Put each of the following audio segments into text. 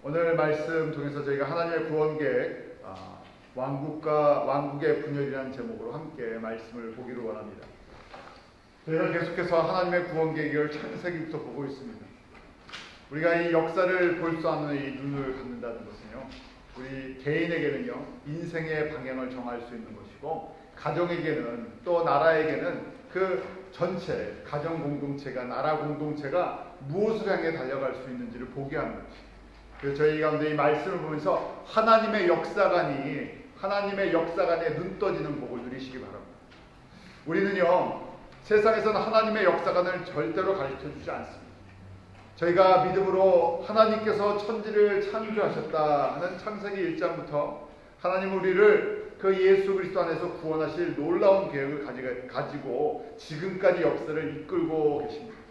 오늘 말씀 통해서 저희가 하나님의 구원 계획, 왕국과 왕국의 분열이라는 제목으로 함께 말씀을 보기를 원합니다. 저희가 계속해서 하나님의 구원 계획을 창세기부터 보고 있습니다. 우리가 이 역사를 볼 수 없는 이 눈을 갖는다는 것은요, 우리 개인에게는요, 인생의 방향을 정할 수 있는 것이고, 가정에게는, 또 나라에게는 그 전체, 가정 공동체가, 나라 공동체가 무엇을 향해 달려갈 수 있는지를 보게 하는 것입니다. 그래서 저희 가운데 이 말씀을 보면서 하나님의 역사관에 눈 떠지는 복을 누리시기 바랍니다. 우리는요, 세상에서는 하나님의 역사관을 절대로 가르쳐주지 않습니다. 저희가 믿음으로 하나님께서 천지를 창조하셨다 하는 창세기 1장부터 하나님 우리를 그 예수 그리스도 안에서 구원하실 놀라운 계획을 가지고 지금까지 역사를 이끌고 계십니다.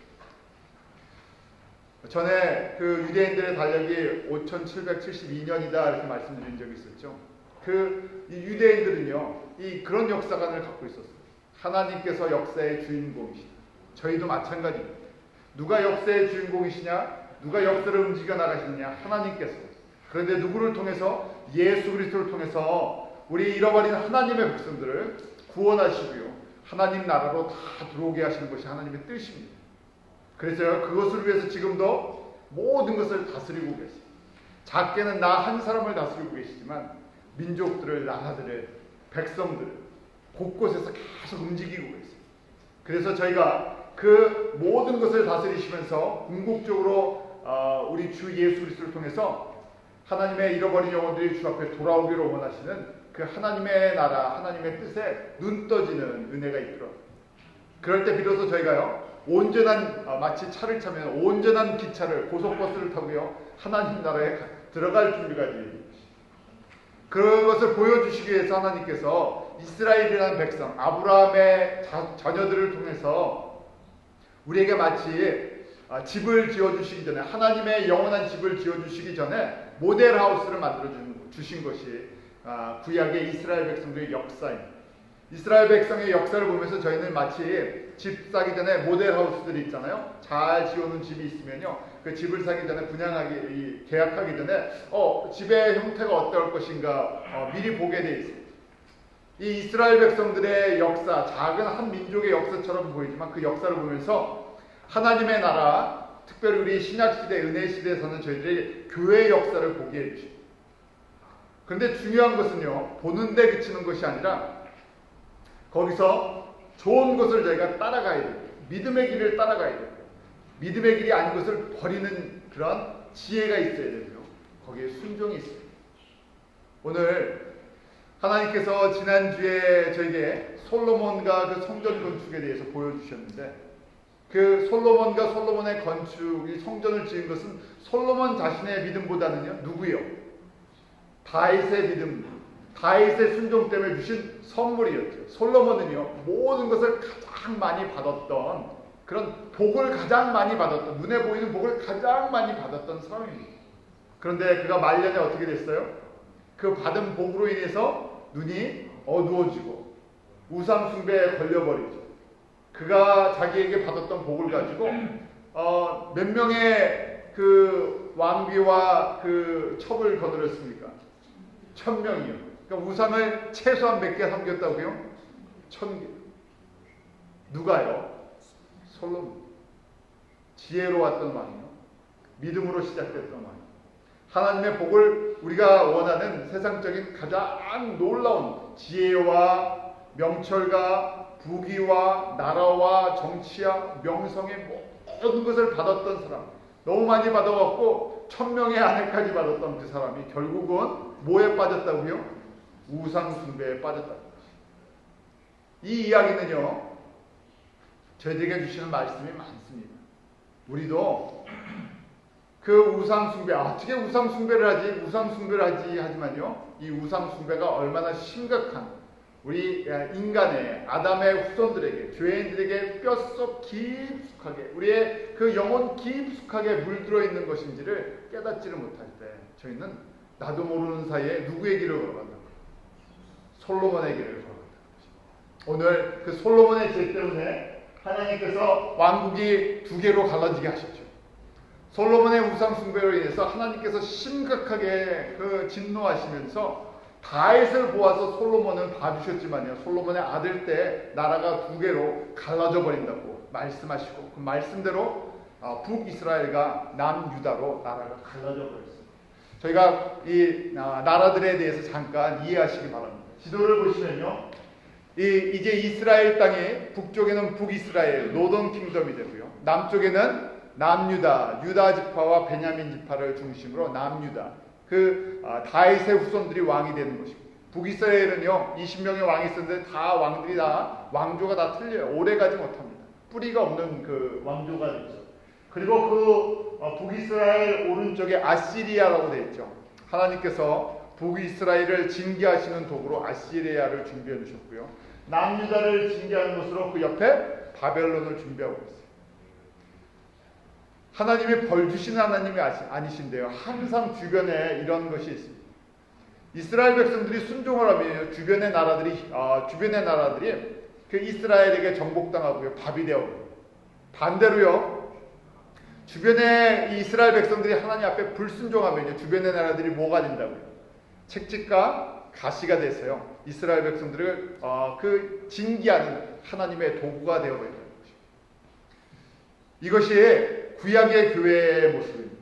전에 그 유대인들의 달력이 5772년이다 이렇게 말씀드린 적이 있었죠. 이 유대인들은요, 그런 역사관을 갖고 있었어요. 하나님께서 역사의 주인공이시다. 저희도 마찬가지입니다. 누가 역사의 주인공이시냐? 누가 역사를 움직여 나가시느냐? 하나님께서. 그런데 누구를 통해서? 예수 그리스도를 통해서 우리 잃어버린 하나님의 백성들을 구원하시고요, 하나님 나라로 다 들어오게 하시는 것이 하나님의 뜻입니다. 그래서 그것을 위해서 지금도 모든 것을 다스리고 계세요. 작게는 나 한 사람을 다스리고 계시지만 민족들을, 나라들을, 백성들을 곳곳에서 계속 움직이고 계세요. 그래서 저희가 그 모든 것을 다스리시면서 궁극적으로 우리 주 예수 그리스도를 통해서 하나님의 잃어버린 영혼들이 주 앞에 돌아오기를 원하시는 그 하나님의 나라, 하나님의 뜻에 눈 떠지는 은혜가 있더라고요. 그럴 때 비로소 저희가요, 마치 차를 차면 온전한 기차를, 고속버스를 타고요, 하나님 나라에 들어갈 준비가 되어 있습니다. 그것을 보여주시기 위해서 하나님께서 이스라엘이라는 백성, 아브라함의 자녀들을 통해서 우리에게 마치 집을 지어주시기 전에, 하나님의 영원한 집을 지어주시기 전에 모델하우스를 만들어 주신 것이 구약의 이스라엘 백성들의 역사입니다. 이스라엘 백성의 역사를 보면서 저희는 마치 집 사기 전에 모델하우스들이 있잖아요. 잘 지어놓은 집이 있으면요, 그 집을 사기 전에 계약하기 전에 집의 형태가 어떨 것인가 미리 보게 돼 있습니다. 이 이스라엘 백성들의 역사, 작은 한 민족의 역사처럼 보이지만 그 역사를 보면서 하나님의 나라, 특별히 우리 신약시대, 은혜시대에서는 저희들이 교회의 역사를 보게 해주십니다. 그런데 중요한 것은요, 보는데 그치는 것이 아니라 거기서 좋은 것을 저희가 따라가야 돼요. 믿음의 길을 따라가야 돼요. 믿음의 길이 아닌 것을 버리는 그런 지혜가 있어야 되고요, 거기에 순종이 있어요. 오늘 하나님께서 지난주에 저에게 솔로몬과 그 성전 건축에 대해서 보여주셨는데, 그 솔로몬과 솔로몬의 건축, 이 성전을 지은 것은 솔로몬 자신의 믿음보다는요, 누구요? 다윗의 믿음, 다윗의 순종 때문에 주신 선물이었죠. 솔로몬은요, 모든 것을 가장 많이 받았던, 그런 복을 가장 많이 받았던, 눈에 보이는 복을 가장 많이 받았던 사람입니다. 그런데 그가 말년에 어떻게 됐어요? 그 받은 복으로 인해서 눈이 어두워지고 우상 숭배에 걸려버리죠. 그가 자기에게 받았던 복을 가지고 몇 명의 그 왕비와 그 첩을 거느렸습니까? 1000명이요. 그러니까 우상을 최소한 몇 개 섬겼다고요? 1000개. 누가요? 솔로몬. 지혜로웠던 왕이요, 믿음으로 시작됐던 왕이요. 하나님의 복을 우리가 원하는 세상적인 가장 놀라운 지혜와 명철과 부귀와 나라와 정치와 명성의 모든 것을 받았던 사람, 너무 많이 받아갖고 1000명의 아내까지 받았던 그 사람이 결국은 뭐에 빠졌다고요? 우상 숭배에 빠졌다는 것입니다. 이 이야기는요, 저희들에게 주시는 말씀이 많습니다. 우리도 그 우상 숭배, 어떻게 우상 숭배를 하지 하지만요, 이 우상 숭배가 얼마나 심각한 우리 인간의, 아담의 후손들에게, 죄인들에게 뼛속 깊숙하게, 우리의 그 영혼 깊숙하게 물들어 있는 것인지를 깨닫지를 못할 때 저희는 나도 모르는 사이에 누구의 길을 걸어간다? 솔로몬의 길을 걸어간다. 오늘 그 솔로몬의 죄 때문에 하나님께서 왕국이 두 개로 갈라지게 하셨죠. 솔로몬의 우상 숭배로 인해서 하나님께서 심각하게 진노하시면서 다윗을 보아서 솔로몬은 봐주셨지만요, 솔로몬의 아들 때 나라가 두 개로 갈라져 버린다고 말씀하시고 그 말씀대로 북이스라엘과 남유다로 나라가 갈라져 버렸습니다. 저희가 이 나라들에 대해서 잠깐 이해하시기 바랍니다. 지도를 보시면요, 이제 이스라엘 땅이 북쪽에는 북이스라엘 노던 킹덤이 되고요, 남쪽에는 남유다, 유다 지파와 베냐민 지파를 중심으로 남유다, 다윗의 후손들이 왕이 되는 것입니다. 북이스라엘은요 20명의 왕이 있었는데 다 왕들이 다 왕조가 다 틀려요. 오래가지 못합니다. 뿌리가 없는 왕조가 됐죠. 그리고 북이스라엘 오른쪽에 아시리아라고 되어 있죠. 하나님께서 북이스라엘을 징계하시는 도구로 아시리아를 준비해 주셨고요, 남유다를 징계하는 것으로 그 옆에 바벨론을 준비하고 있어요. 하나님이 벌 주시는 하나님이 아니신데요, 항상 주변에 이런 것이 있습니다. 이스라엘 백성들이 순종을 하면 주변의 나라들이 이스라엘에게 정복당하고요, 밥이 되어버려요. 반대로요, 주변의 이스라엘 백성들이 하나님 앞에 불순종하면 주변의 나라들이 뭐가 된다고요? 채찍과 가시가 돼서요, 이스라엘 백성들을 징계하는 하나님의 도구가 되어버린다는 것입니다. 이것이 구약의 교회의 모습입니다.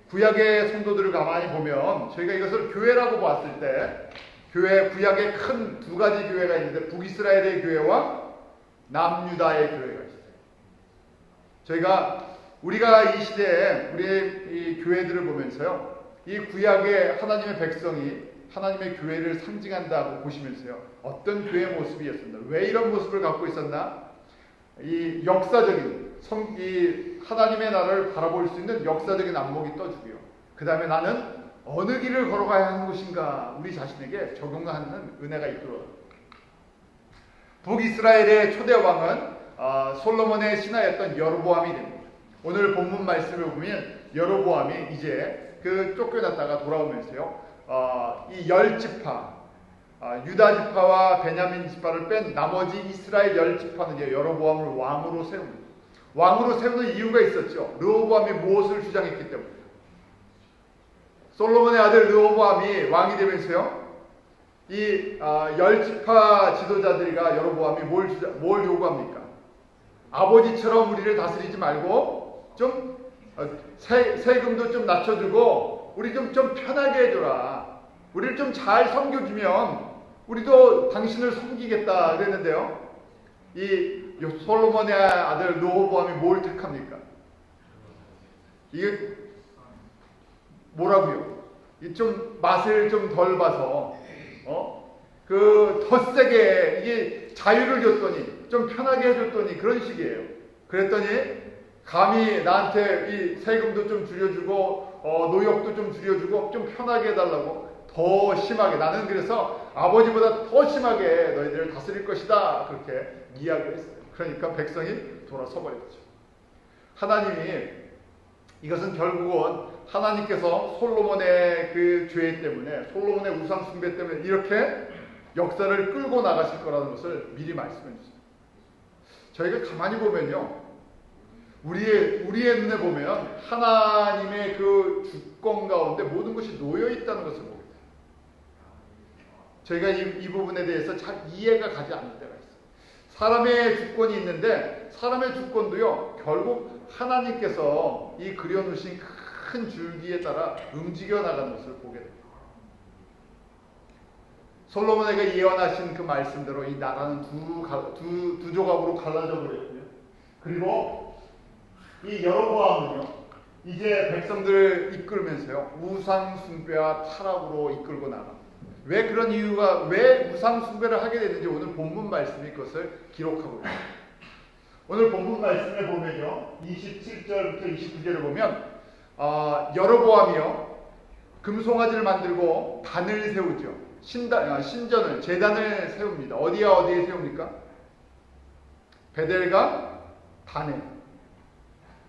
구약의 성도들을 가만히 보면 저희가 이것을 교회라고 봤을 때 구약에 큰 두 가지 교회가 있는데 북이스라엘의 교회와 남유다의 교회가 있어요. 우리가 이 시대에 우리의 이 교회들을 보면서요, 이 구약의 하나님의 백성이 하나님의 교회를 상징한다고 보시면서요, 어떤 교회의 모습이었습니다. 왜 이런 모습을 갖고 있었나? 이 역사적인 이 하나님의 나라를 바라볼 수 있는 역사적인 안목이 떠주고요, 그 다음에 나는 어느 길을 걸어가야 하는 것인가 우리 자신에게 적용하는 은혜가 있도록. 북이스라엘의 초대 왕은 솔로몬의 신하였던 여로보암이 됩니다. 오늘 본문 말씀을 보면 여로보암이 이제 쫓겨났다가 돌아오면서요, 이 10지파 유다 지파와 베냐민 지파를 뺀 나머지 이스라엘 10지파는 여로보암을 왕으로 세웁니다. 왕으로 세우는 이유가 있었죠. 르호보암이 무엇을 주장했기 때문에. 솔로몬의 아들 르호보암이 왕이 되면서요, 이 10지파 지도자들과 여로보암이 뭘 요구합니까? 아버지처럼 우리를 다스리지 말고 좀 세금도 좀 낮춰주고 우리 좀 편하게 해줘라. 우리를 좀 잘 섬겨주면 우리도 당신을 섬기겠다 그랬는데요, 이 솔로몬의 아들 르호보암이 뭘 택합니까? 이게 뭐라고요? 좀 맛을 좀 덜 봐서 더 세게 이게 자유를 줬더니 좀 편하게 해줬더니 그런 식이에요. 그랬더니 감히 나한테 이 세금도 좀 줄여주고 노역도 좀 줄여주고 좀 편하게 해달라고 더 심하게, 나는 그래서 아버지보다 더 심하게 너희들을 다스릴 것이다 그렇게 이야기를 했어요. 그러니까 백성이 돌아서 버렸죠. 하나님이 이것은 결국은 하나님께서 솔로몬의 죄 때문에, 솔로몬의 우상 숭배 때문에 이렇게 역사를 끌고 나가실 거라는 것을 미리 말씀해 주세요. 저희가 가만히 보면요, 우리의 눈에 보면 하나님의 주권 가운데 모든 것이 놓여 있다는 것을 봅니다. 저희가 이 부분에 대해서 잘 이해가 가지 않을 때가 있어요. 사람의 주권이 있는데 사람의 주권도요, 결국 하나님께서 이 그려놓으신 큰 줄기에 따라 움직여 나가는 것을 보게 됩니다. 솔로몬에게 예언하신 그 말씀대로 이 나라는 두 조각으로 갈라져 버렸고요. 그리고 이 여로보암은요, 이제 백성들을 이끌면서요, 우상 숭배와 타락으로 이끌고 나갑니다. 왜 우상 숭배를 하게 됐는지 오늘 본문 말씀이 그것을 기록하고 있습니다. 오늘 본문 말씀에 보면요, 27절부터 29절을 보면 여로보암이요, 금송아지를 만들고 단을 세우죠. 신전을, 제단을 세웁니다. 어디에 세웁니까? 베델과 단에.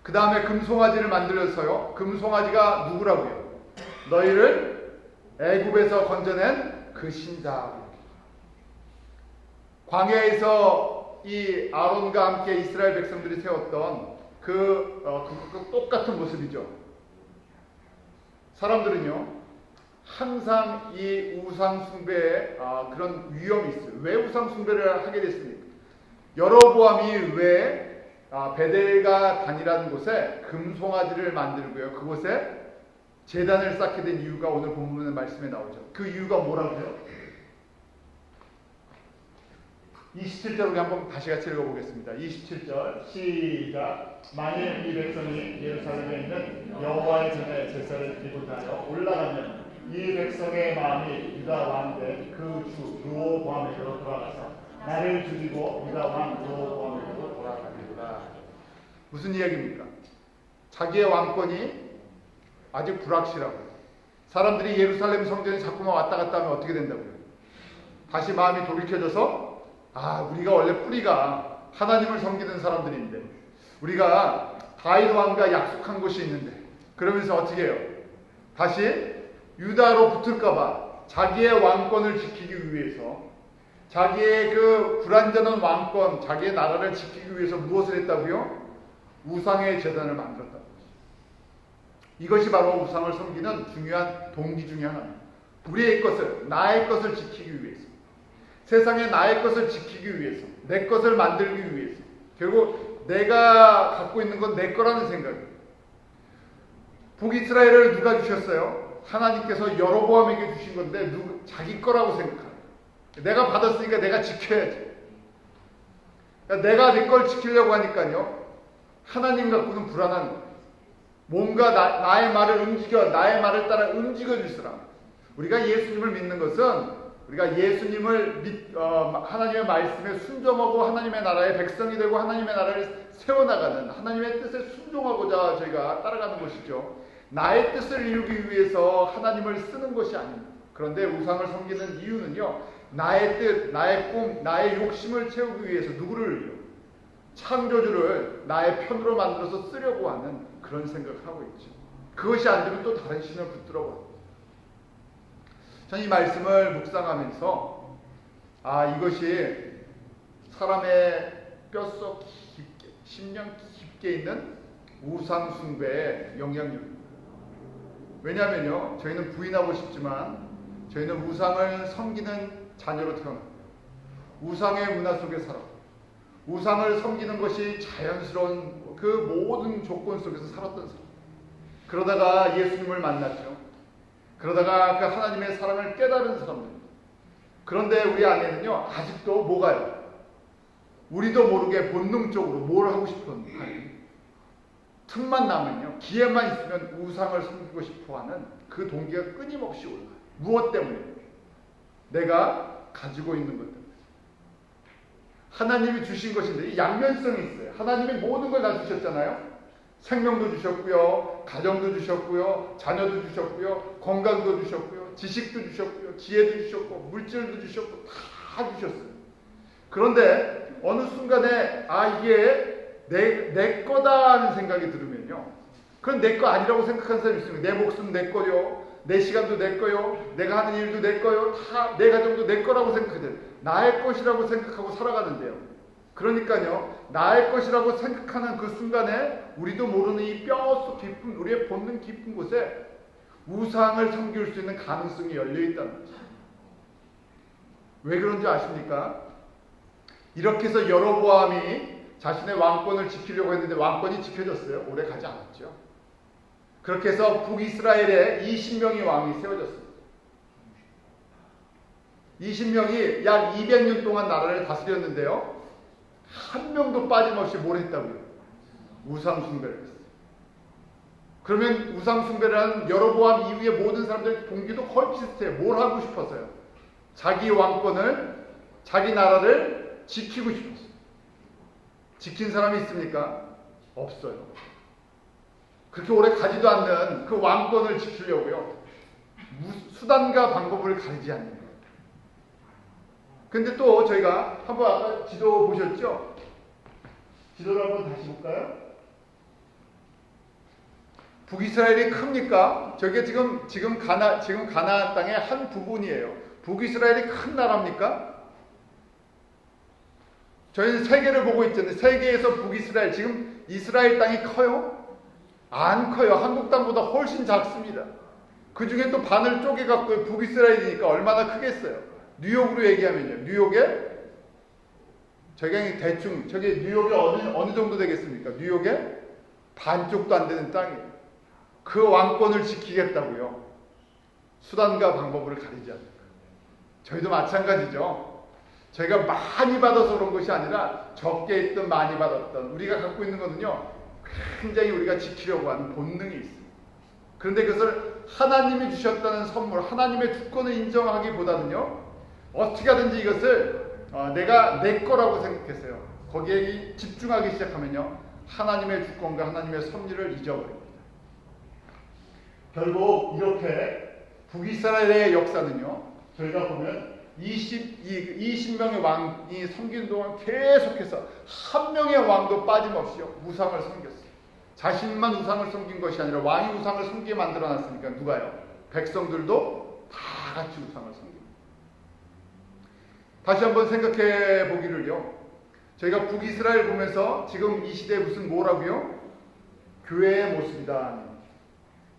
그 다음에 금송아지를 만들어서요, 금송아지가 누구라고요? 너희를 애굽에서 건져낸 그 신자. 광야에서 이 아론과 함께 이스라엘 백성들이 세웠던 그것과 똑같은 모습이죠. 사람들은요, 항상 이 우상숭배에 그런 위험이 있어요. 왜 우상숭배를 하게 됐습니까? 여로보암이 왜 베델가 단이라는 곳에 금송아지를 만들고요, 그곳에 제단을 쌓게 된 이유가 오늘 본문의 말씀에 나오죠. 그 이유가 뭐라고요? 27절 우리 한번 다시 같이 읽어보겠습니다. 27절 시작. 만일 이 백성이 예루살렘에 있는 여호와의 전에 제사를 드리고자 하여 올라가면 이 백성의 마음이 유다 왕된 그 주 르호보암에게로 돌아가서 나를 죽이고 유다 왕 르호보암에게로 돌아가리라. 무슨 이야기입니까? 자기의 왕권이 아직 불확실하고 사람들이 예루살렘 성전에 자꾸만 왔다 갔다 하면 어떻게 된다고요? 다시 마음이 돌이켜져서 우리가 원래 뿌리가 하나님을 섬기는 사람들인데 우리가 다윗 왕과 약속한 곳이 있는데 그러면서 어떻게 해요? 다시 유다로 붙을까봐 자기의 왕권을 지키기 위해서 자기의 그 불완전한 왕권, 자기의 나라를 지키기 위해서 무엇을 했다고요? 우상의 제단을 만들었다고. 이것이 바로 우상을 섬기는 중요한 동기 중에 하나입니다. 우리의 것을, 나의 것을 지키기 위해서, 세상에 나의 것을 지키기 위해서, 내 것을 만들기 위해서, 결국 내가 갖고 있는 건 내 거라는 생각이에요. 북이스라엘을 누가 주셨어요? 하나님께서 여로보암에게 주신 건데 자기 거라고 생각합니다. 내가 받았으니까 내가 지켜야지. 그러니까 내가 내 걸 지키려고 하니까요, 하나님 갖고는 불안한 거예요. 뭔가 나의 말을 나의 말을 따라 움직여줄 사람. 우리가 예수님을 믿는 것은 우리가 예수님을 하나님의 말씀에 순종하고 하나님의 나라의 백성이 되고 하나님의 나라를 세워나가는 하나님의 뜻에 순종하고자 저희가 따라가는 것이죠. 나의 뜻을 이루기 위해서 하나님을 쓰는 것이 아닙니다. 그런데 우상을 섬기는 이유는요, 나의 뜻, 나의 꿈, 나의 욕심을 채우기 위해서 누구를요? 창조주를 나의 편으로 만들어서 쓰려고 하는 그런 생각을 하고 있죠. 그것이 안 되면 또 다른 신을 붙들어 봅니다. 전 이 말씀을 묵상하면서 이것이 사람의 뼛속 깊게, 심령 깊게 있는 우상 숭배의 영향력입니다. 왜냐하면요, 저희는 부인하고 싶지만 저희는 우상을 섬기는 자녀로 태어납니다. 우상의 문화 속에 살았고 우상을 섬기는 것이 자연스러운 그 모든 조건 속에서 살았던 사람. 그러다가 예수님을 만났죠. 그러다가 그 하나님의 사랑을 깨달은 사람들입니다. 그런데 우리 안에는요, 아직도 뭐가요? 우리도 모르게 본능적으로 뭘 하고 싶었는지 틈만 나면요, 기회만 있으면 우상을 섬기고 싶어하는 그 동기가 끊임없이 올라가요. 무엇 때문에? 내가 가지고 있는 것 때문에. 하나님이 주신 것인데 이 양면성이 있어요. 하나님이 모든 걸 다 주셨잖아요. 생명도 주셨고요, 가정도 주셨고요, 자녀도 주셨고요, 건강도 주셨고요, 지식도 주셨고요, 지혜도 주셨고, 물질도 주셨고, 다 주셨어요. 그런데 어느 순간에 이게 내 거다 하는 생각이 들으면요, 그건 내 거 아니라고 생각하는 사람이 있습니다. 내 목숨 내 거요, 내 시간도 내 거요, 내가 하는 일도 내 거요, 다 내 가정도 내 거라고 생각해요. 나의 것이라고 생각하고 살아가는데요. 그러니까요, 나의 것이라고 생각하는 그 순간에 우리도 모르는 이 뼈속 깊은, 우리의 본능 깊은 곳에 우상을 섬길 수 있는 가능성이 열려있다는 거죠. 왜 그런지 아십니까? 이렇게 해서 여로보암이 자신의 왕권을 지키려고 했는데 왕권이 지켜졌어요? 오래 가지 않았죠. 그렇게 해서 북이스라엘에 20명의 왕이 세워졌습니다. 20명이 약 200년 동안 나라를 다스렸는데요, 한 명도 빠짐없이 뭘 했다고요? 우상 숭배를 했어요. 그러면 우상 숭배를 한 여로보암 이후의 모든 사람들의 동기도 거의 비슷해요. 뭘 하고 싶었어요? 자기 왕권을, 자기 나라를 지키고 싶었어요. 지킨 사람이 있습니까? 없어요. 그렇게 오래 가지도 않는 그 왕권을 지키려고요, 수단과 방법을 가리지 않는 거예요. 근데 또 저희가 한번 아까 지도 보셨죠? 지도를 한번 다시 볼까요? 북이스라엘이 큽니까? 저게 지금 가나안 땅의 한 부분이에요. 북이스라엘이 큰 나라입니까? 저희는 세계를 보고 있잖아요. 세계에서 북이스라엘, 지금 이스라엘 땅이 커요? 안 커요. 한국 땅보다 훨씬 작습니다. 그 중에 또 반을 쪼개갖고 북이스라엘이니까 얼마나 크겠어요. 뉴욕으로 얘기하면요. 뉴욕에 저기 대충 저기 뉴욕이 어느 정도 되겠습니까? 뉴욕에 반쪽도 안 되는 땅이에요. 그 왕권을 지키겠다고요. 수단과 방법을 가리지 않는 거예요. 저희도 마찬가지죠. 저희가 많이 받아서 그런 것이 아니라 적게 있든 많이 받았던 우리가 갖고 있는 거는요. 굉장히 우리가 지키려고 하는 본능이 있습니다. 그런데 그것을 하나님이 주셨다는 선물, 하나님의 주권을 인정하기보다는요. 어떻게 하든지 이것을 내가 내 거라고 생각했어요. 거기에 집중하기 시작하면요. 하나님의 주권과 하나님의 섭리를 잊어버립니다. 결국 이렇게 북이스라엘의 역사는요. 저희가 보면 20명의 왕이 섬기는 동안 계속해서 한 명의 왕도 빠짐없이 우상을 섬겼어요. 자신만 우상을 섬긴 것이 아니라 왕이 우상을 섬기게 만들어놨으니까 누가요? 백성들도 다 같이 우상을 섬깁니다. 다시 한번 생각해 보기를요. 저희가 북이스라엘 보면서 지금 이 시대에 무슨 뭐라고요? 교회의 모습이다.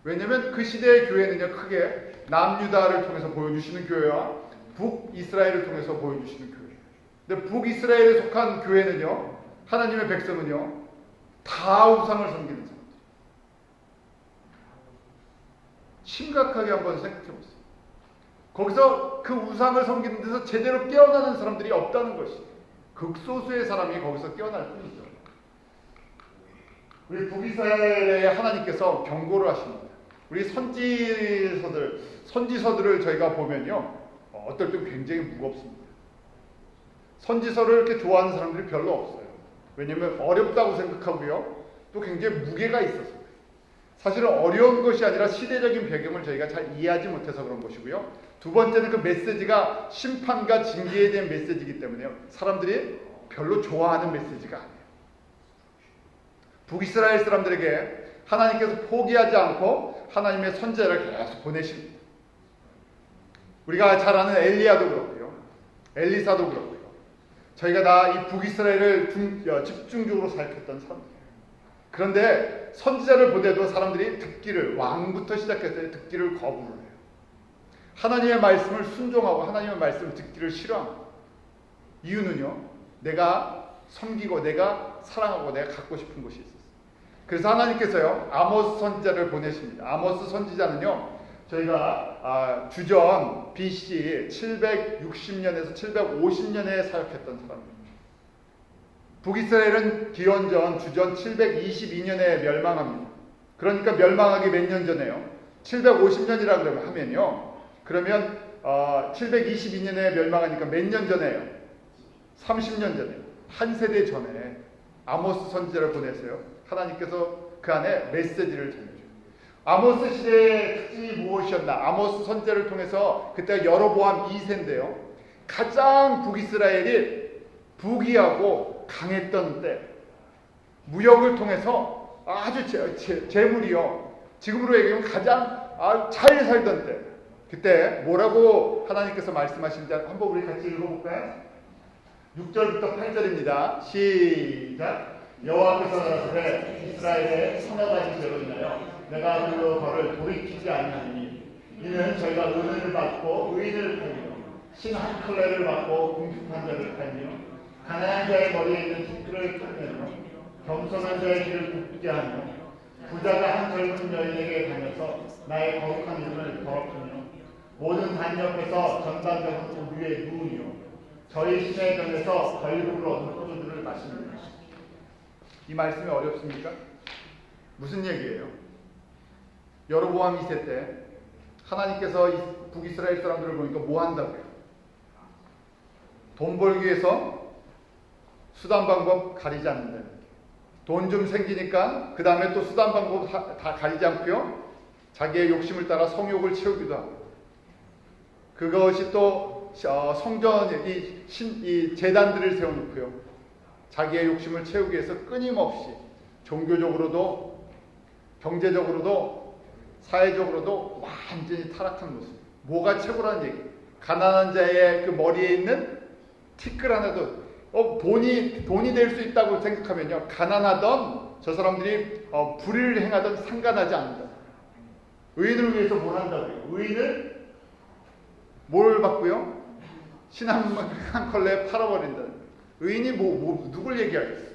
왜냐하면 그 시대의 교회는요. 크게 남유다를 통해서 보여주시는 교회와 북이스라엘을 통해서 보여주시는 교회. 근데 북이스라엘에 속한 교회는요. 하나님의 백성은요. 다 우상을 섬기는 사람들. 심각하게 한번 생각해 보세요. 거기서 그 우상을 섬기는 데서 제대로 깨어나는 사람들이 없다는 것이 극소수의 사람이 거기서 깨어날 뿐이죠. 우리 북이스라엘의 하나님께서 경고를 하십니다. 우리 선지서들을 저희가 보면요. 어떨 때 굉장히 무겁습니다. 선지서를 이렇게 좋아하는 사람들이 별로 없어요. 왜냐하면 어렵다고 생각하고요. 또 굉장히 무게가 있어서. 사실은 어려운 것이 아니라 시대적인 배경을 저희가 잘 이해하지 못해서 그런 것이고요. 두 번째는 그 메시지가 심판과 징계에 대한 메시지이기 때문에요. 사람들이 별로 좋아하는 메시지가 아니에요. 북이스라엘 사람들에게 하나님께서 포기하지 않고 하나님의 선지자를 계속 보내십니다. 우리가 잘 아는 엘리야도 그렇고요. 엘리사도 그렇고요. 저희가 다 이 북이스라엘을 집중적으로 사역했던 사람들이에요. 그런데 선지자를 보내도 사람들이 듣기를, 왕부터 시작해서 듣기를 거부를 해요. 하나님의 말씀을 순종하고 하나님의 말씀을 듣기를 싫어합니다. 이유는요. 내가 섬기고 내가 사랑하고 내가 갖고 싶은 것이 있었어요. 그래서 하나님께서요. 아모스 선지자를 보내십니다. 아모스 선지자는요. 저희가 주전 BC 760년에서 750년에 사역했던 사람입니다. 북이스라엘은 기원전 주전 722년에 멸망합니다. 그러니까 멸망하기 몇 년 전에요? 750년이라고 하면요. 그러면 722년에 멸망하니까 몇 년 전에요? 30년 전에요. 한 세대 전에 아모스 선지자를 보내서요. 하나님께서 그 안에 메시지를 전해줘요. 아모스 시대의 특징이 무엇이었나? 아모스 선지자를 통해서 그때가 여로보암 2세인데요. 가장 북이스라엘이 부귀하고 강했던 때 무역을 통해서 아주 재물이요. 지금으로 얘기하면 가장 잘 살던 때 그때 뭐라고 하나님께서 말씀하신지 한번 우리 같이 읽어볼까요? 6절부터 8절입니다. 시작. 여호와께서 가라사대 이스라엘의 선악가진 죄로 인하여 내가 그로 벌을 돌이키지 아니하니 이는 저희가 은혜를 받고 의인을 팔며 신 한 컬레를 받고 궁핍한 자를 팔며 가난한 자의 머리에 있는 티끌을 털며 겸손한 자의 길을 굽게 하며 부자가 한 젊은 여인에게 다녀서 나의 거룩한 이름을 더럽히며 모든 단 옆에서 전단적인 우유에 누우며 저희 신의 병에서 벌금으로 얻은 포도주를 마십니다. 이 말씀이 어렵습니까? 무슨 얘기예요? 여로보암 2세 때 하나님께서 북이스라엘 사람들을 보니까 뭐 한다고요? 돈 벌기 위해서 수단 방법 가리지 않는다는 거예요. 돈 좀 생기니까 그 다음에 또 수단 방법 다 가리지 않고요. 자기의 욕심을 따라 성욕을 채우기도 하고 그것이 또 성전 이 재단들을 세워놓고요. 자기의 욕심을 채우기 위해서 끊임없이 종교적으로도 경제적으로도 사회적으로도 완전히 타락한 모습. 뭐가 최고라는 얘기? 가난한 자의 그 머리에 있는 티끌 하나도 돈이 될 수 있다고 생각하면요, 가난하던 저 사람들이 불의를 행하던 상관하지 않는다. 의인을 위해서 뭘 한다고요? 의인을 뭘 받고요? 신한 컬레에 팔아버린다는 거예요. 의인이 누굴 얘기하겠어요?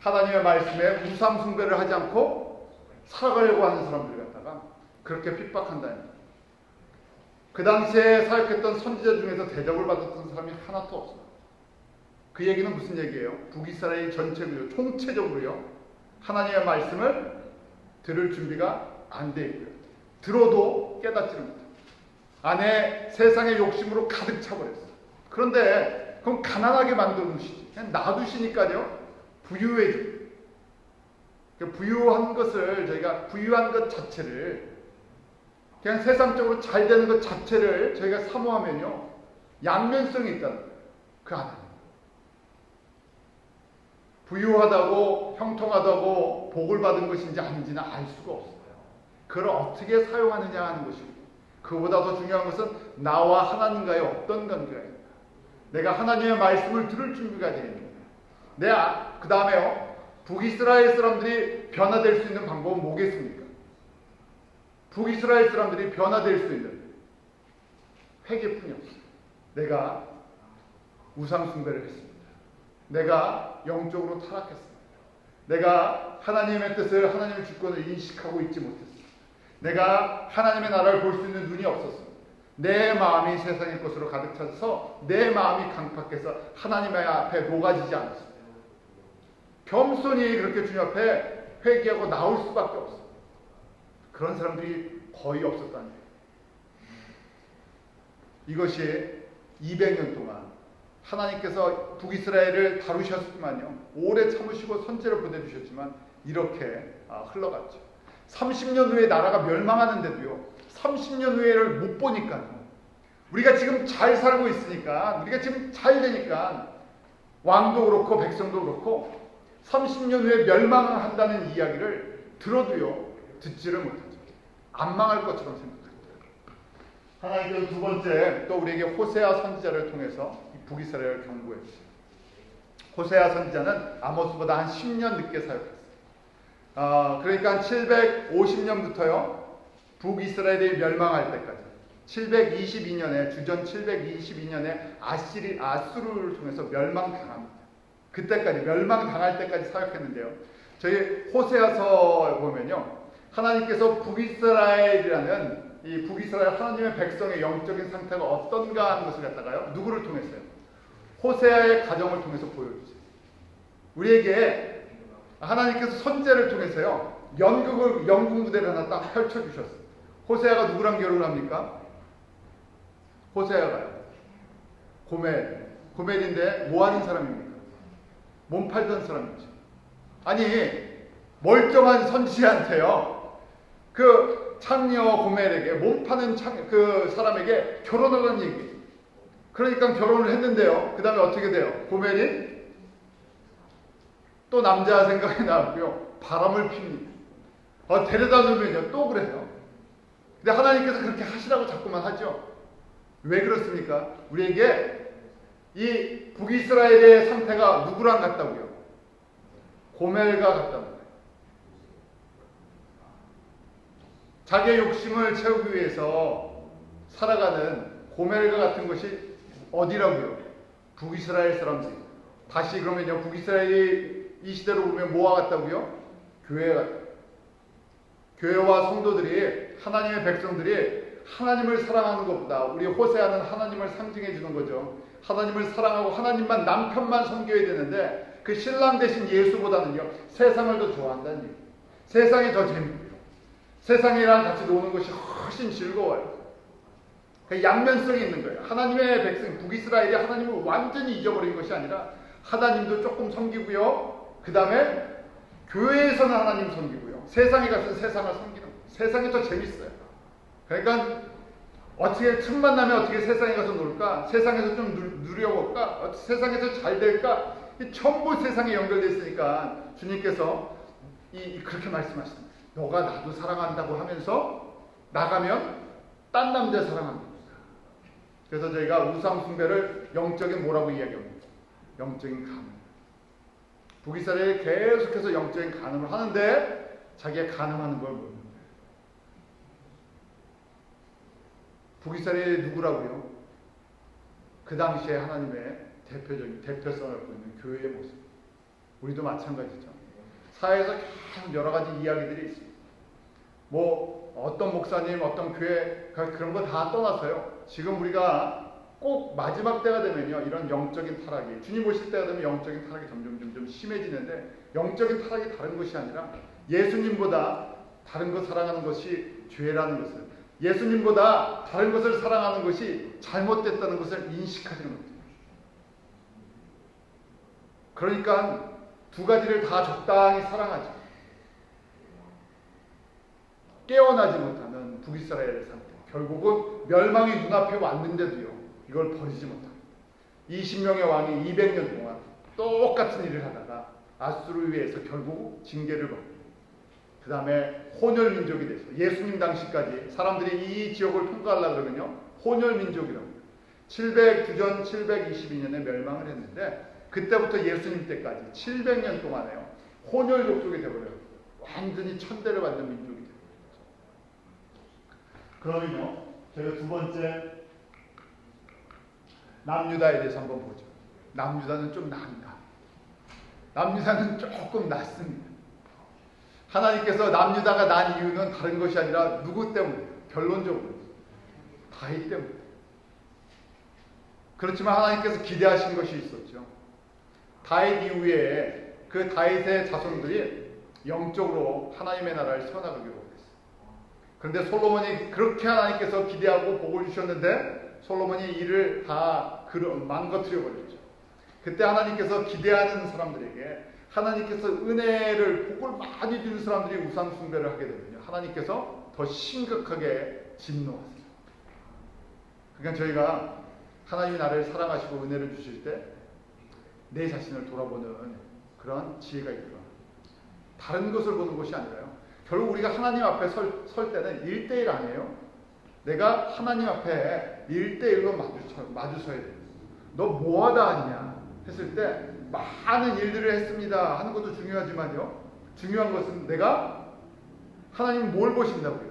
하나님의 말씀에 우상 숭배를 하지 않고 살아가려고 하는 사람들 갖다가 그렇게 핍박한다는 거예요. 그 당시에 사역했던 선지자 중에서 대접을 받았던 사람이 하나도 없어요. 그 얘기는 무슨 얘기예요? 북이스라엘 전체로요, 총체적으로요, 하나님의 말씀을 들을 준비가 안 돼 있고요. 들어도 깨닫지를 못해요. 안에 세상의 욕심으로 가득 차버렸어요. 그런데 그럼 가난하게 만들어 놓으시지. 그냥 놔두시니까요, 부유해져요. 부유한 것을, 저희가 부유한 것 자체를, 그냥 세상적으로 잘 되는 것 자체를 저희가 사모하면요, 양면성이 있다는 거예요. 그 안에. 부유하다고, 형통하다고 복을 받은 것인지 아닌지는 알 수가 없어요. 그걸 어떻게 사용하느냐 하는 것이고, 그보다 더 중요한 것은 나와 하나님과의 어떤 관계가 내가 하나님의 말씀을 들을 준비가 되겠는가. 그 다음에요, 북이스라엘 사람들이 변화될 수 있는 방법은 뭐겠습니까? 북이스라엘 사람들이 변화될 수 있는 회개뿐이 없어요. 내가 우상 숭배를 했습니다. 내가 영적으로 타락했습니다. 내가 하나님의 뜻을, 하나님의 주권을 인식하고 있지 못했습니다. 내가 하나님의 나라를 볼 수 있는 눈이 없었습니다. 내 마음이 세상의 것으로 가득 차서 내 마음이 강팍해서 하나님의 앞에 녹아지지 않았습니다. 겸손히 그렇게 주님 앞에 회개하고 나올 수밖에 없어요. 그런 사람들이 거의 없었다는 거예요. 이것이 200년 동안 하나님께서 북이스라엘을 다루셨지만요, 오래 참으시고 선제를 보내주셨지만 이렇게 흘러갔죠. 30년 후에 나라가 멸망하는데도요, 30년 후에를 못 보니까요, 우리가 지금 잘 살고 있으니까, 우리가 지금 잘 되니까 왕도 그렇고 백성도 그렇고 30년 후에 멸망한다는 이야기를 들어도요, 듣지를 못하죠. 안 망할 것처럼 생각합니다. 하나님께서 두 번째 또 우리에게 호세아 선지자를 통해서 북이스라엘을 경고했어요. 호세아 선지자는 아모스보다 한 10년 늦게 사역했어요. 그러니까 750년부터요, 북이스라엘이 멸망할 때까지 722년에, 주전 722년에 아수르를 통해서 멸망당합니다. 그때까지, 멸망당할 때까지 사역했는데요, 저희 호세아서 보면요, 하나님께서 북이스라엘이라는 이 북이스라엘 하나님의 백성의 영적인 상태가 어떤가 하는 것을 갖다가요, 누구를 통했어요? 호세아의 가정을 통해서 보여주세요. 우리에게 하나님께서 선제를 통해서요, 연극 무대를 하나 딱 펼쳐주셨어요. 호세아가 누구랑 결혼을 합니까? 호세아가요, 고멜인데 뭐 하는 사람입니까? 몸 팔던 사람이죠. 아니, 멀쩡한 선지한테요, 그 창녀 고멜에게, 몸 파는 그 사람에게 결혼을 한 얘기. 그러니까 결혼을 했는데요, 그 다음에 어떻게 돼요? 고멜이 또 남자 생각이 나고요, 바람을 핍니다. 데려다 놓으면요, 또 그래요. 근데 하나님께서 그렇게 하시라고 자꾸만 하죠. 왜 그렇습니까? 우리에게 이 북이스라엘의 상태가 누구랑 같다고요? 고멜과 같다고요. 자기의 욕심을 채우기 위해서 살아가는 고멜과 같은 것이 어디라고요? 북이스라엘 사람들. 다시 그러면요, 북이스라엘이 이 시대로 보면 뭐와 같다고요? 교회 같다. 교회와 성도들이, 하나님의 백성들이 하나님을 사랑하는 것보다, 우리 호세아는 하나님을 상징해 주는 거죠. 하나님을 사랑하고 하나님만, 남편만 섬겨야 되는데 그 신랑 대신 예수보다는요, 세상을 더 좋아한다는 얘기. 세상이 더 재밌고요, 세상이랑 같이 노는 것이 훨씬 즐거워요. 양면성이 있는 거예요. 하나님의 백성, 북이스라엘이 하나님을 완전히 잊어버린 것이 아니라 하나님도 조금 섬기고요, 그 다음에 교회에서는 하나님 섬기고요, 세상에 가서는 세상을 섬기는 거예요. 세상이 더 재밌어요. 그러니까 어떻게 틈만 나면 어떻게 세상에 가서 놀까? 세상에서 좀 누려볼까? 세상에서 잘 될까? 전부 세상에 연결되어 있으니까 주님께서 그렇게 말씀하십니다. 너가 나도 사랑한다고 하면서 나가면 딴 남자 사랑합니다. 그래서 저희가 우상 숭배를 영적인 뭐라고 이야기합니다? 영적인 간음. 북이스라엘이 계속해서 영적인 간음을 하는데 자기가 간음하는 걸 모릅니다. 북이스라엘이 누구라고요? 그 당시에 하나님의 대표성을 갖고 있는 교회의 모습. 우리도 마찬가지죠. 사회에서 계속 여러 가지 이야기들이 있습니다. 뭐 어떤 목사님, 어떤 교회 그런 거 다 떠나서요. 지금 우리가 꼭 마지막 때가 되면요, 이런 영적인 타락이, 주님 오실 때가 되면 영적인 타락이 점점 심해지는데, 영적인 타락이 다른 것이 아니라 예수님보다 다른 것 사랑하는 것이 죄라는 것을, 예수님보다 다른 것을 사랑하는 것이 잘못됐다는 것을 인식하지는 못해요. 그러니까 두 가지를 다 적당히 사랑하죠. 깨어나지 못하는 북이스라엘의 상태. 결국은 멸망이 눈앞에 왔는데도요, 이걸 버리지 못합니다. 20명의 왕이 200년 동안 똑같은 일을 하다가 아수르에 의해서 결국 징계를 받고, 그 다음에 혼혈민족이 돼서 예수님 당시까지 사람들이 이 지역을 통과하려고 그러면요, 혼혈민족이라고 해요. 709년 722년에 멸망을 했는데, 그때부터 예수님 때까지 700년 동안에요, 혼혈 족속이 되어버려요. 완전히 천대를 받는 민족이 되어버려요. 그러면요, 제가 두 번째 남유다에 대해서 한번 보죠. 남유다는 좀 납니다. 남유다는 조금 낫습니다. 하나님께서 남유다가 난 이유는 다른 것이 아니라 누구 때문에? 결론적으로 다윗 때문에. 그렇지만 하나님께서 기대하신 것이 있었죠. 다윗 이후에 그 다윗의 자손들이 영적으로 하나님의 나라를 세워나가기로 했어요. 그런데 솔로몬이 그렇게 하나님께서 기대하고 복을 주셨는데 솔로몬이 이를 다 망가뜨려 버렸죠. 그때 하나님께서 기대하는 사람들에게, 하나님께서 은혜를, 복을 많이 주는 사람들이 우상 숭배를 하게 되면요, 하나님께서 더 심각하게 진노하세요. 그러니까 저희가 하나님이 나를 사랑하시고 은혜를 주실 때 내 자신을 돌아보는 그런 지혜가 있구나. 다른 것을 보는 것이 아니라요, 결국 우리가 하나님 앞에 설 때는 1대1 아니에요. 내가 하나님 앞에 1대1로 마주서야 돼요. 너 뭐하다 왔냐 했을 때 많은 일들을 했습니다 하는 것도 중요하지만요, 중요한 것은 내가 하나님 뭘 보신다고요?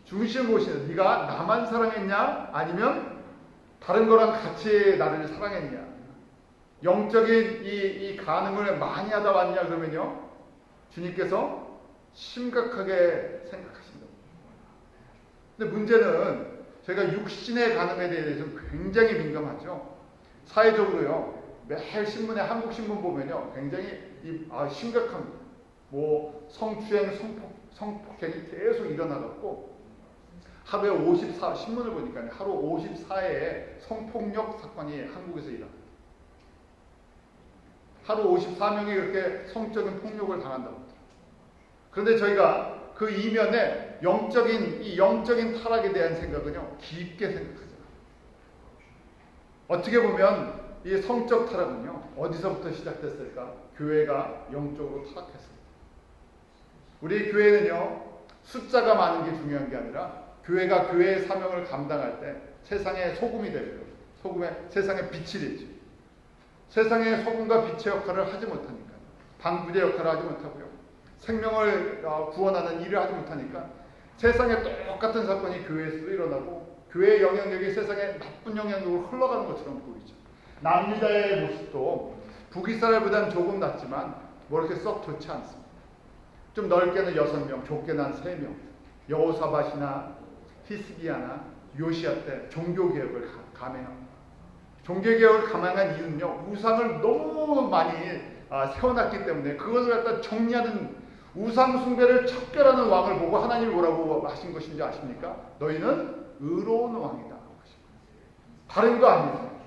중심을 보시는, 네가 나만 사랑했냐 아니면 다른 거랑 같이 나를 사랑했냐. 영적인 이 간음을 많이 하다 왔냐 그러면요, 주님께서 심각하게 생각하신다고. 근데 문제는 저희가 육신의 간음에 대해서 굉장히 민감하죠. 사회적으로요, 매일 신문에, 한국 신문 보면요, 굉장히 심각합니다. 뭐 성추행, 성폭행이 계속 일어나갖고 하루에 54, 신문을 보니까 하루 54회의 성폭력 사건이 한국에서 일어납니다. 하루 54명이 그렇게 성적인 폭력을 당한다고 합니다. 그런데 저희가 그 이면에 영적인 타락에 대한 생각은요, 깊게 생각하잖아요. 어떻게 보면 이 성적 타락은요, 어디서부터 시작됐을까? 교회가 영적으로 타락했습니다. 우리 교회는요, 숫자가 많은 게 중요한 게 아니라 교회가 교회의 사명을 감당할 때 세상의 소금이 되고요, 세상의 빛이 되죠. 세상의 소금과 빛의 역할을 하지 못하니까, 방부제 역할을 하지 못하고요, 생명을 구원하는 일을 하지 못하니까 세상에 똑같은 사건이 교회에서도 일어나고 교회의 영향력이 세상에 나쁜 영향력으로 흘러가는 것처럼 보이죠. 남유다의 모습도 북이스라엘보다는 조금 낫지만 뭐 이렇게 썩 좋지 않습니다. 좀 넓게는 6명, 좁게는 한 3명. 여호사밧이나 히스기야나 요시야 때 종교개혁을 감행합니다. 종교개혁을 감행한 이유는요, 우상을 너무 많이 세워놨기 때문에 그것을 갖다 정리하는, 우상 숭배를 척결하는 왕을 보고 하나님이 뭐라고 하신 것인지 아십니까? 너희는 의로운 왕이다. 다른 거 아니에요.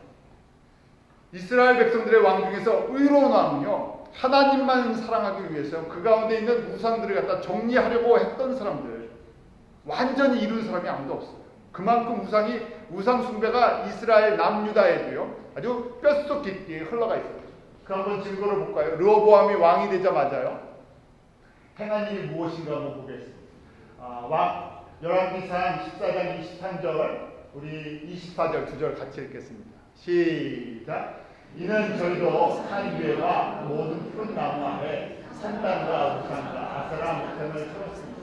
이스라엘 백성들의 왕 중에서 의로운 왕은요, 하나님만 사랑하기 위해서 그 가운데 있는 우상들을 갖다 정리하려고 했던 사람들, 완전히 이룬 사람이 아무도 없어요. 그만큼 우상 숭배가 이스라엘 남유다에도요, 아주 뼛속 깊게 흘러가 있어요. 그 한번 증거를 볼까요? 르호보암이 왕이 되자마자요, 행한 일이 무엇인가 한번 보겠습니다. 열왕기상 24장 23절, 우리 24절 2절 같이 읽겠습니다. 시작. 이는 저희도 산 위에와 모든 푸른 나무 아래 산당과 우상과 아세라 목장을 세웠습니다.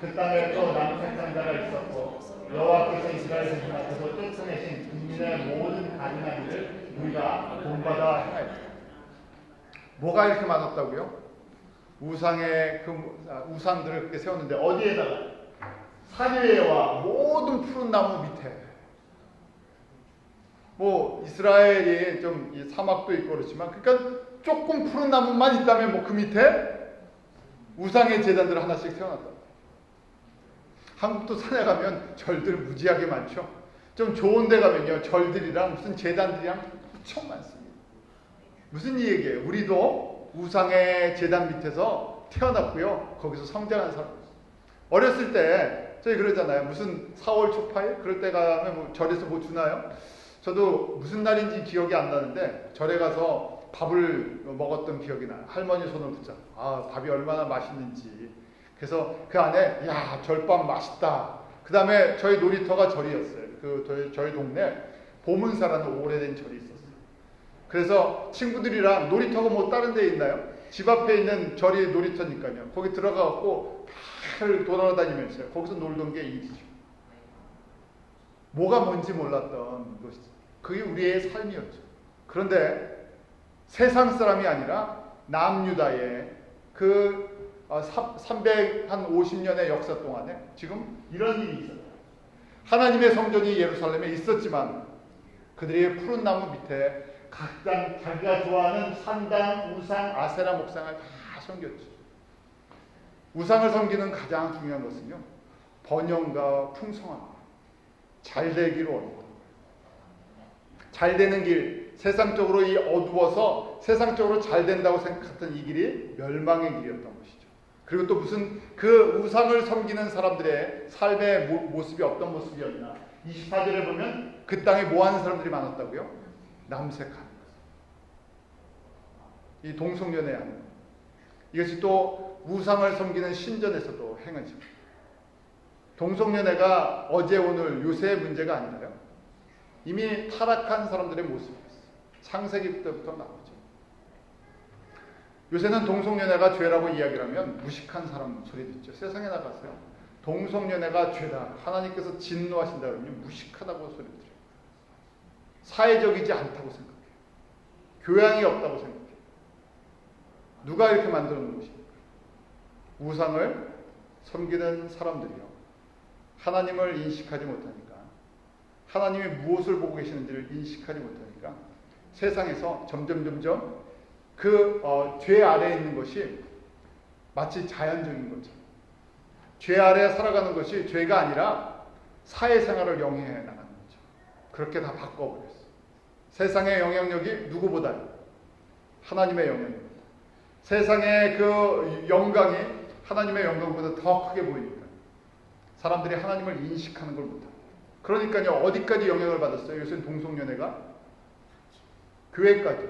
그 땅에 또 남색 장자가 있었고 여호와께서 이스라엘 백성 앞에서 쫓아내신 국민의 모든 가증한 일을 우리가 본받아 행하였다. 뭐가 이렇게 많았다고요? 우상들을 그렇게 세웠는데 어디에다가? 산 위에와 모든 푸른 나무 밑에. 뭐 이스라엘이 좀 이 사막도 있고 그렇지만 그러니까 조금 푸른 나무만 있다면 뭐 그 밑에 우상의 제단들을 하나씩 세워놨다. 한국도 산에 가면 절들 무지하게 많죠. 좀 좋은 데 가면요 절들이랑 무슨 제단들이랑 엄청 많습니다. 무슨 이 얘기예요? 우리도 우상의 제단 밑에서 태어났고요. 거기서 성장한 사람. 어렸을 때 저희 그러잖아요. 무슨 4월 초파일? 그럴 때 가면 뭐 절에서 뭐 주나요? 저도 무슨 날인지 기억이 안 나는데 절에 가서 밥을 먹었던 기억이 나요. 할머니 손을 붙잡고 아 밥이 얼마나 맛있는지. 그래서 그 안에 야 절밥 맛있다. 그 다음에 저희 놀이터가 절이었어요. 저희 동네 보문사라는 오래된 절이 있었어요. 그래서 친구들이랑 놀이터가 뭐 다른 데 있나요? 집 앞에 있는 절이 놀이터니까요. 거기 들어가갖고 다 돌아다니면서 거기서 놀던 게 일이죠. 뭐가 뭔지 몰랐던 것이죠. 그게 우리의 삶이었죠. 그런데 세상 사람이 아니라 남유다의 그 350년의 역사 동안에 지금 이런 일이 있었다. 하나님의 성전이 예루살렘에 있었지만 그들이 푸른 나무 밑에 각당 자기가 좋아하는 산당, 우상, 아세라 목상을 다 섬겼죠. 우상을 섬기는 가장 중요한 것은요. 번영과 풍성함, 잘 되기를 원했다. 잘 되는 길, 세상적으로 이 어두워서 세상적으로 잘 된다고 생각했던 이 길이 멸망의 길이었던 것이죠. 그리고 또 무슨 그 우상을 섬기는 사람들의 삶의 모습이 어떤 모습이었나. 24절에 보면 그 땅에 뭐 하는 사람들이 많았다고요? 남색하는 것. 이 동성연애하는 것. 이것이 또 우상을 섬기는 신전에서도 행하죠. 동성연애가 어제 오늘 요새의 문제가 아니라요. 이미 타락한 사람들의 모습이었어요. 창세기 때부터 나오죠. 요새는 동성연애가 죄라고 이야기를 하면 무식한 사람 소리 듣죠. 세상에 나가서요. 동성연애가 죄다. 하나님께서 진노하신다 그러면 무식하다고 소리 들어요. 사회적이지 않다고 생각해요. 교양이 없다고 생각해요. 누가 이렇게 만들어 놓은 것입니까? 우상을 섬기는 사람들이요. 하나님을 인식하지 못하니까 하나님이 무엇을 보고 계시는지를 인식하지 못하니까 세상에서 점점 그 죄 아래에 있는 것이 마치 자연적인 것처럼 죄 아래 살아가는 것이 죄가 아니라 사회생활을 영위해 나가는 거죠. 그렇게 다 바꿔버렸어요. 세상의 영향력이 누구보다요? 하나님의 영향력입니다. 세상의 그 영광이 하나님의 영광보다 더 크게 보이니까 사람들이 하나님을 인식하는 걸 못합니다. 그러니까요, 어디까지 영향을 받았어요? 요새 동성연애가? 교회까지.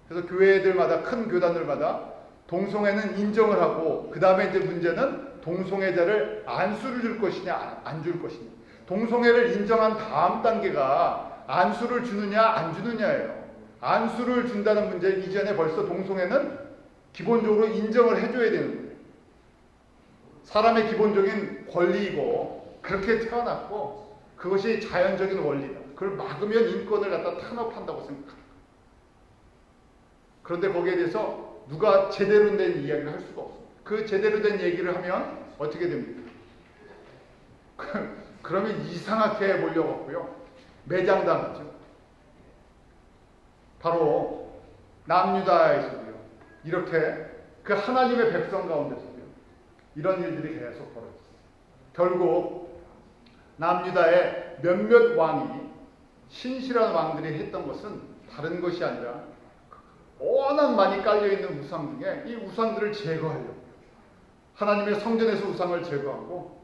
그래서 교회들마다, 큰 교단들마다 동성애는 인정을 하고, 그 다음에 이제 문제는 동성애자를 안수를 줄 것이냐, 안 줄 것이냐. 동성애를 인정한 다음 단계가 안수를 주느냐, 안 주느냐예요. 안수를 준다는 문제 이전에 벌써 동성애는 기본적으로 인정을 해줘야 되는 거예요. 사람의 기본적인 권리이고, 그렇게 태어났고, 그것이 자연적인 원리다. 그걸 막으면 인권을 갖다 탄압한다고 생각합니다. 그런데 거기에 대해서 누가 제대로 된 이야기를 할 수가 없어요. 그 제대로 된 얘기를 하면 어떻게 됩니까? 그러면 이상하게 몰려갔고요. 매장당하죠. 바로 남유다에서도요. 이렇게 그 하나님의 백성 가운데서도요. 이런 일들이 계속 벌어졌어요. 결국 남유다의 몇몇 왕이 신실한 왕들이 했던 것은 다른 것이 아니라 워낙 많이 깔려있는 우상 중에 이 우상들을 제거하려고 하나님의 성전에서 우상을 제거하고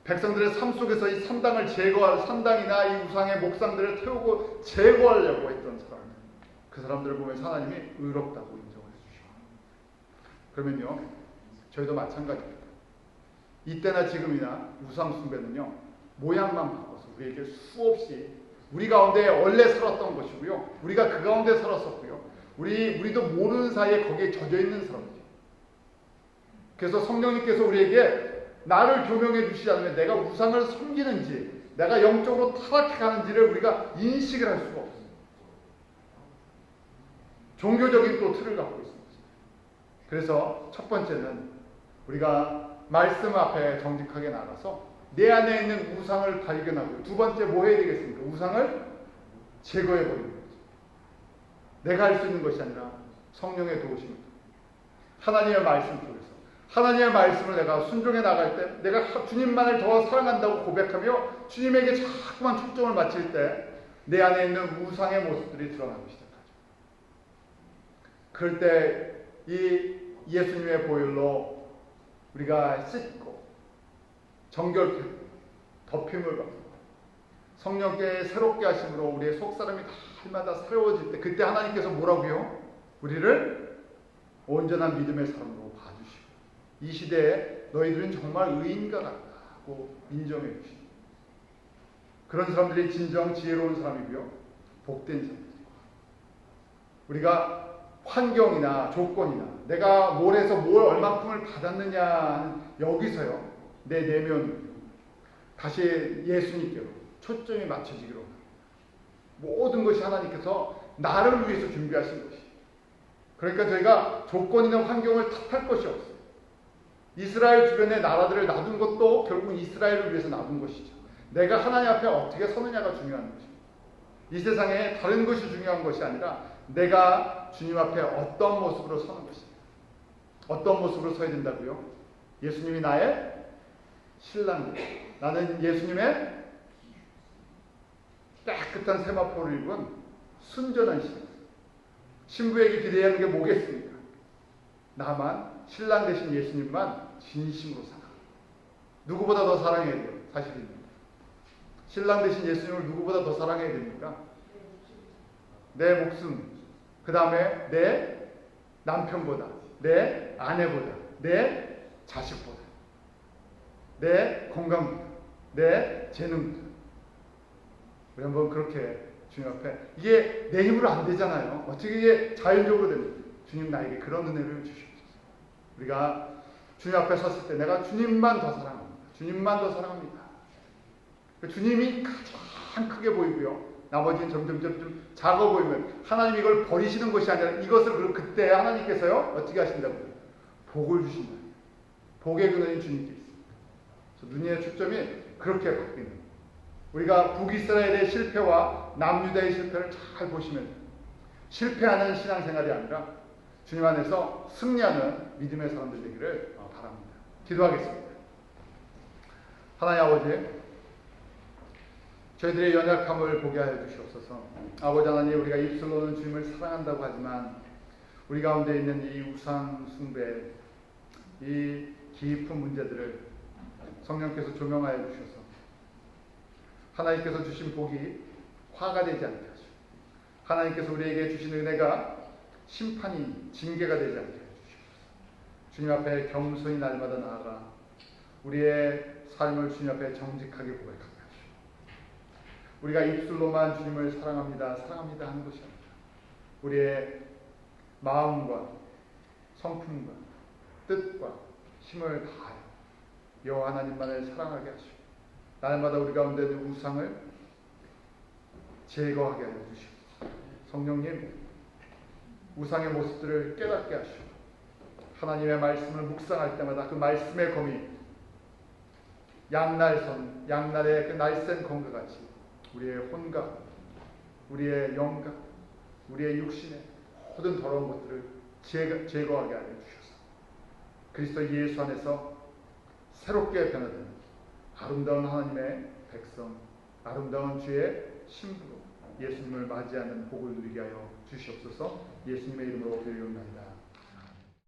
백성들의 삶 속에서 이 산당을 제거할 산당이나 이 우상의 목상들을 태우고 제거하려고 했던 사람들, 그 사람들을 보면서 하나님이 의롭다고 인정을 해주시고, 그러면요 저희도 마찬가지입니다. 이때나 지금이나 우상 숭배는요 모양만 바꿔서 우리에게 수없이 우리 가운데 원래 살았던 것이고요. 우리가 그 가운데 살았었고요. 우리도 모르는 사이에 거기에 젖어 있는 사람들이에요. 그래서 성령님께서 우리에게 나를 교명해 주시지 않으면 내가 우상을 섬기는지, 내가 영적으로 타락해 가는지를 우리가 인식을 할 수가 없어요. 종교적인 또 틀을 갖고 있습니다. 그래서 첫 번째는 우리가 말씀 앞에 정직하게 나가서 내 안에 있는 우상을 발견하고, 두 번째 뭐 해야 되겠습니까? 우상을 제거해 버리는 거죠. 내가 할 수 있는 것이 아니라 성령의 도우심입니다. 하나님의 말씀 속에서 하나님의 말씀을 내가 순종해 나갈 때, 내가 주님만을 더 사랑한다고 고백하며 주님에게 자꾸만 초점을 맞출 때 내 안에 있는 우상의 모습들이 드러나기 시작하죠. 그럴 때 이 예수님의 보혈로 우리가 씻고 정결케 덮임을 받고 성령께 새롭게 하심으로 우리의 속사람이 날마다 새로워질 때, 그때 하나님께서 뭐라고요? 우리를 온전한 믿음의 사람으로 봐주시고 이 시대에 너희들은 정말 의인과 같다고 인정해 주시고, 그런 사람들이 진정 지혜로운 사람이고요, 복된 사람들이고, 우리가 환경이나 조건이나 내가 뭘 해서 뭘 얼만큼을 받았느냐, 여기서요 내 내면으로 다시 예수님께로 초점이 맞춰지기로 합니다. 모든 것이 하나님께서 나를 위해서 준비하신 것이, 그러니까 저희가 조건이나 환경을 탓할 것이 없어요. 이스라엘 주변의 나라들을 놔둔 것도 결국 이스라엘을 위해서 놔둔 것이죠. 내가 하나님 앞에 어떻게 서느냐가 중요한 것입니다. 이 세상에 다른 것이 중요한 것이 아니라 내가 주님 앞에 어떤 모습으로 서는 것입니다. 어떤 모습으로 서야 된다고요? 예수님이 나의 신랑, 나는 예수님의 깨끗한 세마포를 입은 순전한 신랑. 신부에게 기대하는 게 뭐겠습니까? 나만, 신랑 되신 예수님만 진심으로 사랑합니다. 누구보다 더 사랑해야 돼요. 사실입니다. 신랑 되신 예수님을 누구보다 더 사랑해야 됩니까? 내 목숨, 그 다음에 내 남편보다, 내 아내보다, 내 자식보다, 내 건강보다, 내 재능보다. 우리 한번 그렇게 주님 앞에, 이게 내 힘으로 안 되잖아요. 어떻게 이게 자연적으로 됩니까? 주님 나에게 그런 은혜를 주시옵소서. 우리가 주님 앞에 섰을 때 내가 주님만 더 사랑합니다. 주님만 더 사랑합니다. 주님이 가장 크게 보이고요, 나머지는 점점 작아 보이면 하나님 이걸 버리시는 것이 아니라 이것을 그때 하나님께서요 어떻게 하신다고요? 복을 주신다. 복의 근원인 주님께 있습니다. 눈의 초점이 그렇게 바뀌는 거예요. 우리가 북이스라엘의 실패와 남유다의 실패를 잘 보시면 실패하는 신앙생활이 아니라 주님 안에서 승리하는 믿음의 사람들 되기를 바랍니다. 기도하겠습니다. 하나님 아버지, 저희들의 연약함을 보게 하여 주시옵소서. 아버지 하나님, 우리가 입술로는 주님을 사랑한다고 하지만 우리 가운데 있는 이 우상 숭배, 이 깊은 문제들을 성령께서 조명하여 주셔서 하나님께서 주신 복이 화가 되지 않게 하시고, 하나님께서 우리에게 주신 은혜가 심판이 징계가 되지 않게 해주시옵소서. 주님 앞에 겸손히 날마다 나아가 우리의 삶을 주님 앞에 정직하게 고백하게 하시고, 우리가 입술로만 주님을 사랑합니다, 사랑합니다 하는 것이 아니라 우리의 마음과 성품과 뜻과 힘을 다하여 여호와 하나님만을 사랑하게 하시고, 날마다 우리 가운데 있는 우상을 제거하게 하여 주시옵소서. 성령님, 우상의 모습들을 깨닫게 하시고 하나님의 말씀을 묵상할 때마다 그 말씀의 검이 양날의 그 날쌘 검과 같이 우리의 혼과 우리의 영과 우리의 육신의 모든 더러운 것들을 제거하게 하여 주셔서 그리스도 예수 안에서 새롭게 변화되는 아름다운 하나님의 백성, 아름다운 주의 신부로 예수님을 맞이하는 복을 누리게 하여 주시옵소서. 예수님의 이름으로 기도드립니다.